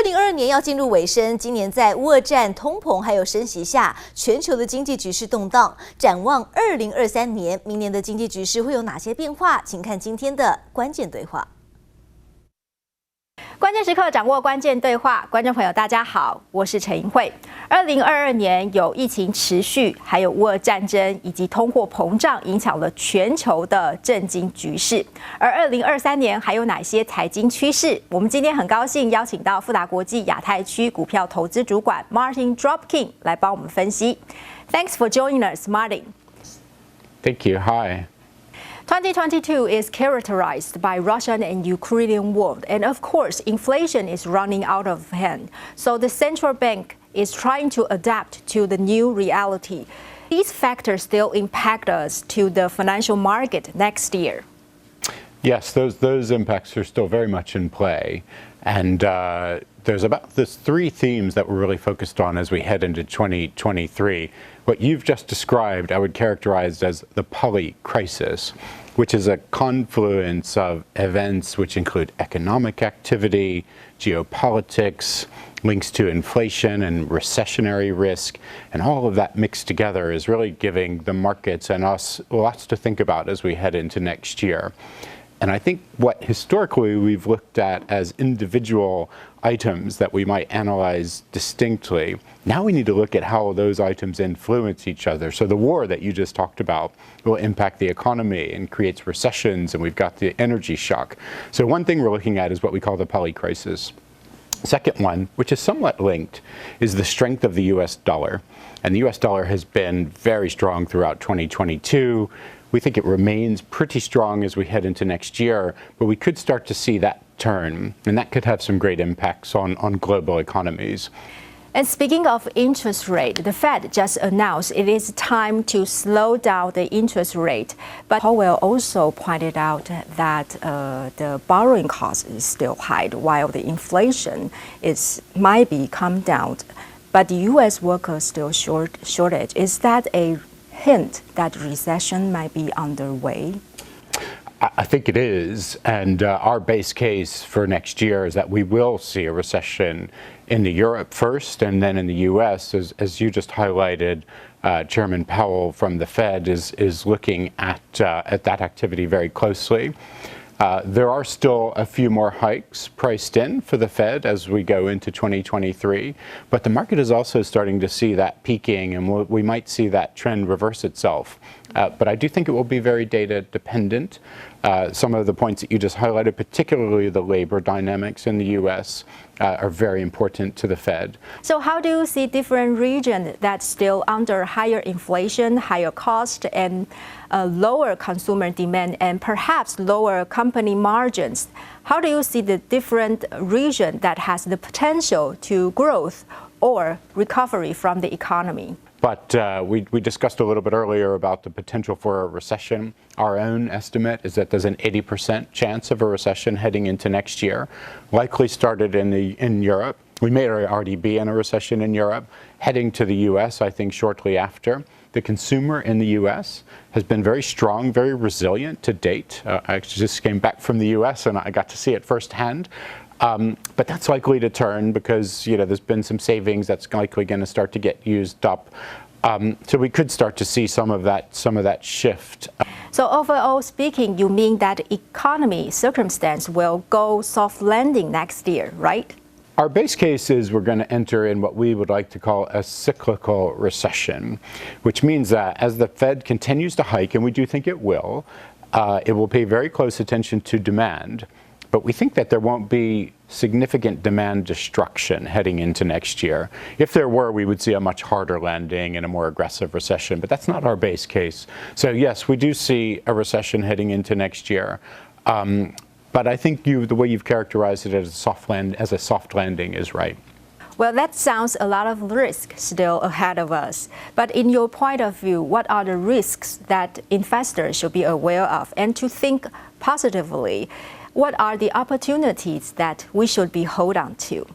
2022年要进入尾声，今年在乌俄战、通膨还有升息下，全球的经济局势动荡。展望2023年，明年的经济局势会有哪些变化？请看今天的关键对话。关键时刻掌握关键对话，观众朋友大家好，我是陈莹慧。2022年有疫情持续，还有乌俄战争以及通货膨胀影响了全球的政经局势。而2023年还有哪些财经趋势？我们今天很高兴邀请到富达国际亚太区股票投资主管 Martin Dropkin 来帮我们分析。Thanks for joining us, Martin. Thank you. Hi. 2022 is characterized by Russian and Ukrainian war, and of course, inflation is running out of hand. So the central bank is trying to adapt to the new reality. These factors still impact us to the financial market next year. Yes, those impacts are still very much in play. And there's three themes that we're really focused on as we head into 2023. What you've just described, I would characterize as the poly crisis, which is a confluence of events which include economic activity, geopolitics, links to inflation and recessionary risk, and all of that mixed together is really giving the markets and us lots to think about as we head into next year. And I think what historically we've looked at as individual items that we might analyze distinctly, now we need to look at how those items influence each other. So the war that you just talked about will impact the economy and creates recessions, and we've got the energy shock. So one thing we're looking at is what we call the poly crisis. Second one, which is somewhat linked, is the strength of the US dollar. And the US dollar has been very strong throughout 2022. We think it remains pretty strong as we head into next year, but we could start to see that turn, and that could have some great impacts on global economies. And speaking of interest rate, the Fed just announced it is time to slow down the interest rate. But Powell also pointed out that the borrowing cost is still high, while the inflation might be come down. But the U.S. workers still shortage. Is that a hint that recession might be underway? I think it is, and our base case for next year is that we will see a recession in Europe first, and then in the U.S. As you just highlighted, Chairman Powell from the Fed is looking at that activity very closely. There are still a few more hikes priced in for the Fed as we go into 2023, but the market is also starting to see that peaking, and we might see that trend reverse itself. But I do think it will be very data dependent. Some of the points that you just highlighted, particularly the labor dynamics in the U.S., are very important to the Fed. So how do you see different regions that's still under higher inflation, higher cost, and lower consumer demand, and perhaps lower company margins? How do you see the different region that has the potential to growth or recovery from the economy? But we discussed a little bit earlier about the potential for a recession. Our own estimate is that there's an 80% chance of a recession heading into next year, likely started in Europe. We may already be in a recession in Europe, heading to the U.S., I think, shortly after. The consumer in the U.S. has been very strong, very resilient to date. I actually just came back from the U.S. and I got to see it firsthand. But that's likely to turn because there's been some savings that's likely going to start to get used up. So we could start to see some of that shift. So overall speaking, you mean that economy circumstance will go soft landing next year, right? Our base case is we're going to enter in what we would like to call a cyclical recession, which means that as the Fed continues to hike, and we do think it will pay very close attention to demand. But we think that there won't be significant demand destruction heading into next year. If there were, we would see a much harder landing and a more aggressive recession, but that's not our base case. So yes, we do see a recession heading into next year. But I think the way you've characterized it as a soft landing is right. Well, that sounds a lot of risk still ahead of us. But in your point of view, what are the risks that investors should be aware of? And to think positively, what are the opportunities that we should be hold on to?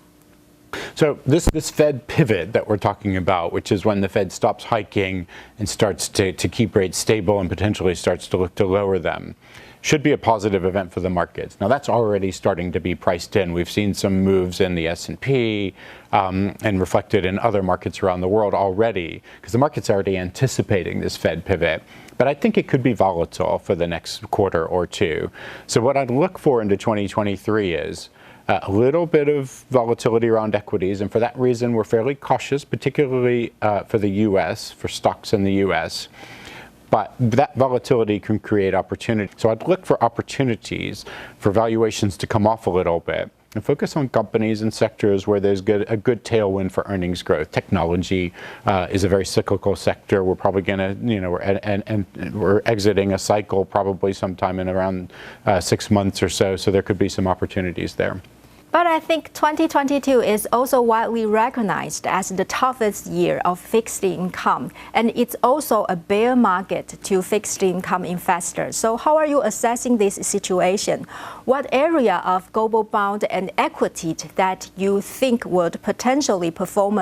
So this Fed pivot that we're talking about, which is when the Fed stops hiking and starts to keep rates stable and potentially starts to look to lower them, should be a positive event for the markets. Now, that's already starting to be priced in. We've seen some moves in the S&P and reflected in other markets around the world already, because the market's already anticipating this Fed pivot. But I think it could be volatile for the next quarter or two. So what I'd look for into 2023 is a little bit of volatility around equities, and for that reason, we're fairly cautious, particularly for the U.S., for stocks in the U.S., but that volatility can create opportunity. So I'd look for opportunities for valuations to come off a little bit and focus on companies and sectors where there's a good tailwind for earnings growth. Technology is a very cyclical sector. We're probably going to, we're exiting a cycle probably sometime in around 6 months or so. So there could be some opportunities there. But I think 2022 is also widely recognized as the toughest year of fixed income, and it's also a bear market to fixed income investors. So how are you assessing this situation? What area of global bond and equity that you think would potentially perform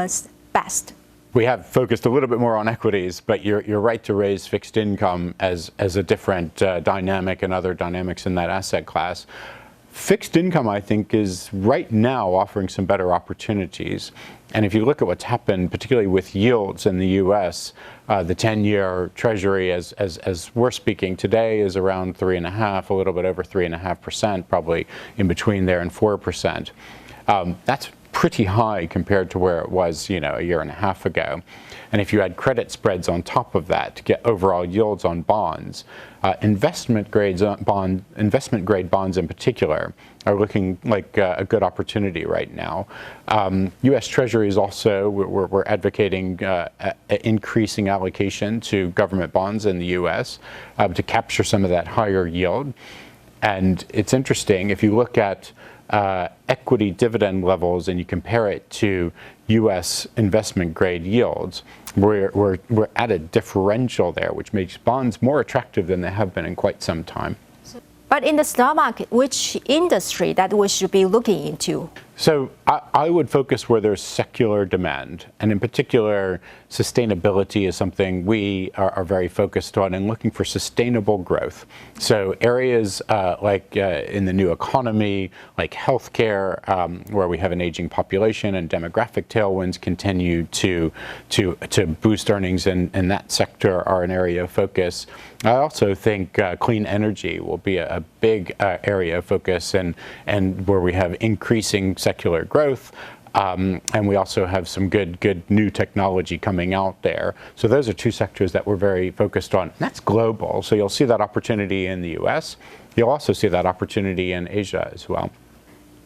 best? We have focused a little bit more on equities, but you're right to raise fixed income as a different dynamic and other dynamics in that asset class. Fixed income, I think, is right now offering some better opportunities. And if you look at what's happened, particularly with yields in the U.S., the 10-year Treasury, as we're speaking today, is around 3.5%, a little bit over 3.5%, probably in between there and 4%. That's pretty high compared to where it was, a year and a half ago. And if you add credit spreads on top of that to get overall yields on bonds, investment grade bonds in particular are looking like a good opportunity right now. U.S. Treasuries also, we're advocating increasing allocation to government bonds in the U.S. To capture some of that higher yield. And it's interesting, if you look at equity dividend levels and you compare it to U.S. investment grade yields, we're at a differential there, which makes bonds more attractive than they have been in quite some time. But in the stock market, which industry that we should be looking into? So I would focus where there's secular demand, and in particular, sustainability is something we are very focused on and looking for sustainable growth. So areas like in the new economy, like healthcare, where we have an aging population and demographic tailwinds continue to boost earnings in that sector are an area of focus. I also think clean energy will be a big area of focus and where we have increasing secular growth. And we also have some good new technology coming out there. So those are two sectors that we're very focused on. And that's global. So you'll see that opportunity in the US. You'll also see that opportunity in Asia as well.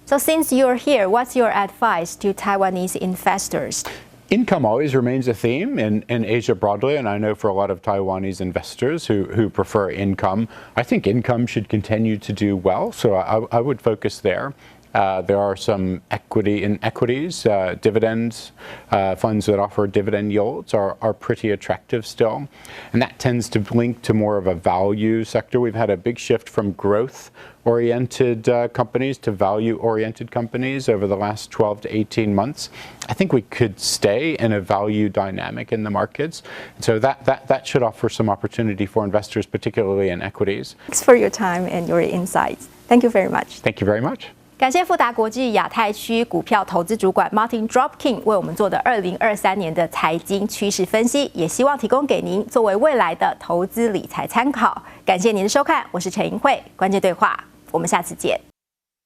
So since you're here, what's your advice to Taiwanese investors? Income always remains a theme in Asia broadly, and I know for a lot of Taiwanese investors who prefer income, I think income should continue to do well, so I would focus there. There are some equities, dividends, funds that offer dividend yields are pretty attractive still. And that tends to link to more of a value sector. We've had a big shift from growth-oriented companies to value-oriented companies over the last 12 to 18 months. I think we could stay in a value dynamic in the markets. So that should offer some opportunity for investors, particularly in equities. Thanks for your time and your insights. Thank you very much. Thank you very much. 感谢富达国际亚太区股票投资主管 Martin Dropkin 为我们做的2023年的财经趋势分析，也希望提供给您作为未来的投资理财参考。感谢您的收看，我是陈莹慧，关键对话，我们下次见。